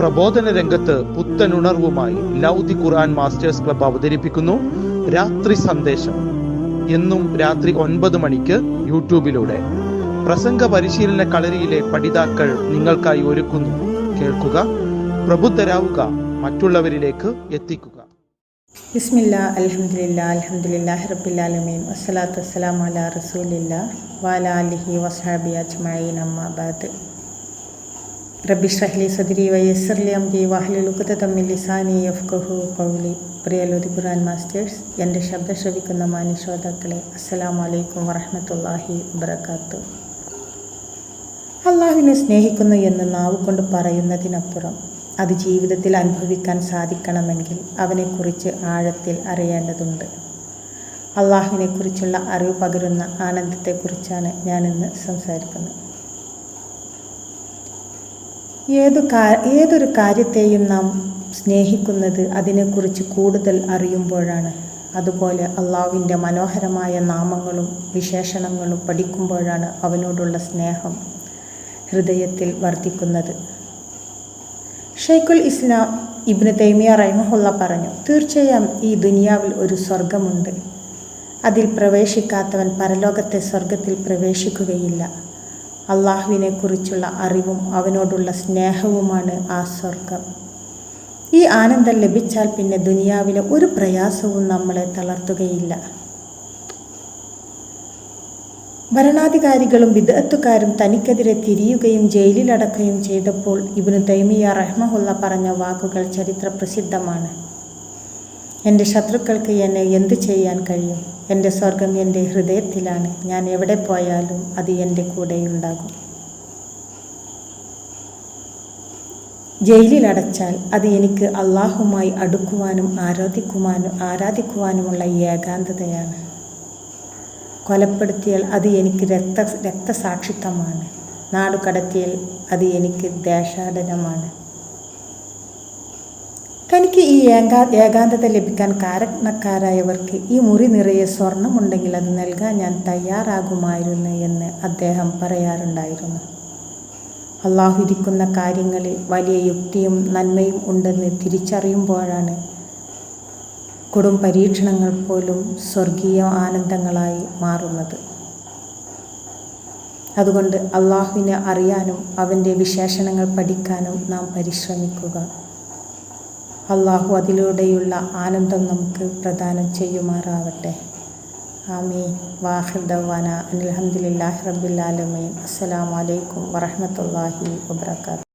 പ്രബോധന രംഗത്ത് പുത്തനുണർവുമായി ലൗദി ഖുർആൻ masters club അവതരിപ്പിക്കുന്നു രാത്രി സന്ദേശം. എന്നും രാത്രി 9 മണിക്ക് യൂട്യൂബിലൂടെ പ്രസംഗ പരിശീലന കളരിയിലെ പഠിതാക്കൾ നിങ്ങൾക്കായി ഒരുക്കുന്നു. കേൾക്കുക, പ്രബുദ്ധരാവുക, മറ്റുള്ളവരിലേക്ക് എത്തിക്കുക. ബിസ്മില്ലാ, അൽഹംദുലില്ലാ, അൽഹംദുലില്ലാഹി റബ്ബിൽ ആലമീൻ, വസ്സലാത്തു വസ്സലാമു അലാ റസൂലില്ലാ വഅലാ ആലിഹി വസ്ഹബിഹി അജ്മഈൻ, അമ്മാ ബഅദ്. റബ്ബി ഇശ്റഹ് ലി സദ്രി വയസ്സിർ ലി അംരി വഹ്ലുൽ ഉഖ്ദതം മിൻ ലിസാനി യഫ്ഖഹു ഖൗലി. പ്രിയ ലൗദി ഖുർആൻ മാസ്റ്റേഴ്സ്, എൻ്റെ ശബ്ദം ശ്രവിക്കുന്ന മാന്യ ശ്രോതാക്കളെ, അസ്സലാമു അലൈക്കും വറഹ്മത്തുള്ളാഹി വബറകാതുഹു. അള്ളാഹുവിനെ സ്നേഹിക്കുന്നു എന്ന് നാവ് കൊണ്ട് പറയുന്നതിനപ്പുറം അത് ജീവിതത്തിൽ അനുഭവിക്കാൻ സാധിക്കണമെങ്കിൽ അവനെക്കുറിച്ച് ആഴത്തിൽ അറിയേണ്ടതുണ്ട്. അള്ളാഹുവിനെക്കുറിച്ചുള്ള അറിവ് പകരുന്ന ആനന്ദത്തെക്കുറിച്ചാണ് ഞാനിന്ന് സംസാരിക്കുന്നത്. ഏതൊരു കാര്യത്തെയും നാം സ്നേഹിക്കുന്നത് അതിനെക്കുറിച്ച് കൂടുതൽ അറിയുമ്പോഴാണ്. അതുപോലെ അള്ളാഹുവിൻ്റെ മനോഹരമായ നാമങ്ങളും വിശേഷണങ്ങളും പഠിക്കുമ്പോഴാണ് അവനോടുള്ള സ്നേഹം ഹൃദയത്തിൽ വർദ്ധിക്കുന്നത്. ഷെയ്ഖുൽ ഇസ്ലാം ഇബ്നു തൈമിയ റഹിമഹുള്ള പറഞ്ഞു, തീർച്ചയായും ഈ ദുനിയാവിൽ ഒരു സ്വർഗമുണ്ട്. അതിൽ പ്രവേശിക്കാത്തവൻ പരലോകത്തെ സ്വർഗത്തിൽ പ്രവേശിക്കുകയില്ല. അള്ളാഹുവിനെക്കുറിച്ചുള്ള അറിവും അവനോടുള്ള സ്നേഹവുമാണ് ആ സ്വർഗം. ഈ ആനന്ദം ലഭിച്ചാൽ പിന്നെ ദുനിയാവിലെ ഒരു പ്രയാസവും നമ്മളെ തളർത്തുകയില്ല. ഭരണാധികാരികളും ബിദ്അത്തുകാരും തനിക്കെതിരെ തിരിയുകയും ജയിലിലടക്കുകയും ചെയ്തപ്പോൾ ഇബ്നു തൈമിയ റഹിമഹുള്ള പറഞ്ഞ വാക്കുകൾ ചരിത്ര പ്രസിദ്ധമാണ്. എൻ്റെ ശത്രുക്കൾക്ക് എന്നെ എന്തു ചെയ്യാൻ കഴിയും? എൻ്റെ സ്വർഗം എൻ്റെ ഹൃദയത്തിലാണ്. ഞാൻ എവിടെ പോയാലും അത് എൻ്റെ കൂടെയുണ്ടാകും. ജയിലിലടച്ചാൽ അത് എനിക്ക് അള്ളാഹുമായി അടുക്കുവാനും ആരാധിക്കുവാനുമുള്ള ഏകാന്തതയാണ്. കൊലപ്പെടുത്തിയാൽ അത് എനിക്ക് രക്തസാക്ഷിത്വമാണ്. നാടുകടത്തിയാൽ അത് എനിക്ക് ദേശാടനമാണ്. തനിക്ക് ഈ ഏകാന്തത ലഭിക്കാൻ കാരണക്കാരായവർക്ക് ഈ മുറി നിറയെ സ്വർണമുണ്ടെങ്കിൽ അത് നൽകാൻ ഞാൻ തയ്യാറാകുമായിരുന്നു എന്ന് അദ്ദേഹം പറയാറുണ്ടായിരുന്നു. അള്ളാഹു ഇരിക്കുന്ന കാര്യങ്ങളിൽ വലിയ യുക്തിയും നന്മയും ഉണ്ടെന്ന് തിരിച്ചറിയുമ്പോഴാണ് കൊടും പരീക്ഷണങ്ങൾ പോലും സ്വർഗീയ ആനന്ദങ്ങളായി മാറുന്നത്. അതുകൊണ്ട് അള്ളാഹുവിനെ അറിയാനും അവൻ്റെ വിശേഷണങ്ങൾ പഠിക്കാനും നാം പരിശ്രമിക്കുക. അള്ളാഹു അതിലൂടെയുള്ള ആനന്ദം നമുക്ക് പ്രദാനം ചെയ്യുമാറാവട്ടെ. ആമീൻ. വാഖിർ ദഅ്വാനാ അൽഹംദുലില്ലാഹി റബ്ബിൽ ആലമീൻ. അസ്സലാമു അലൈക്കും വറഹ്മത്തുള്ളാഹി വബറകാതുഹു.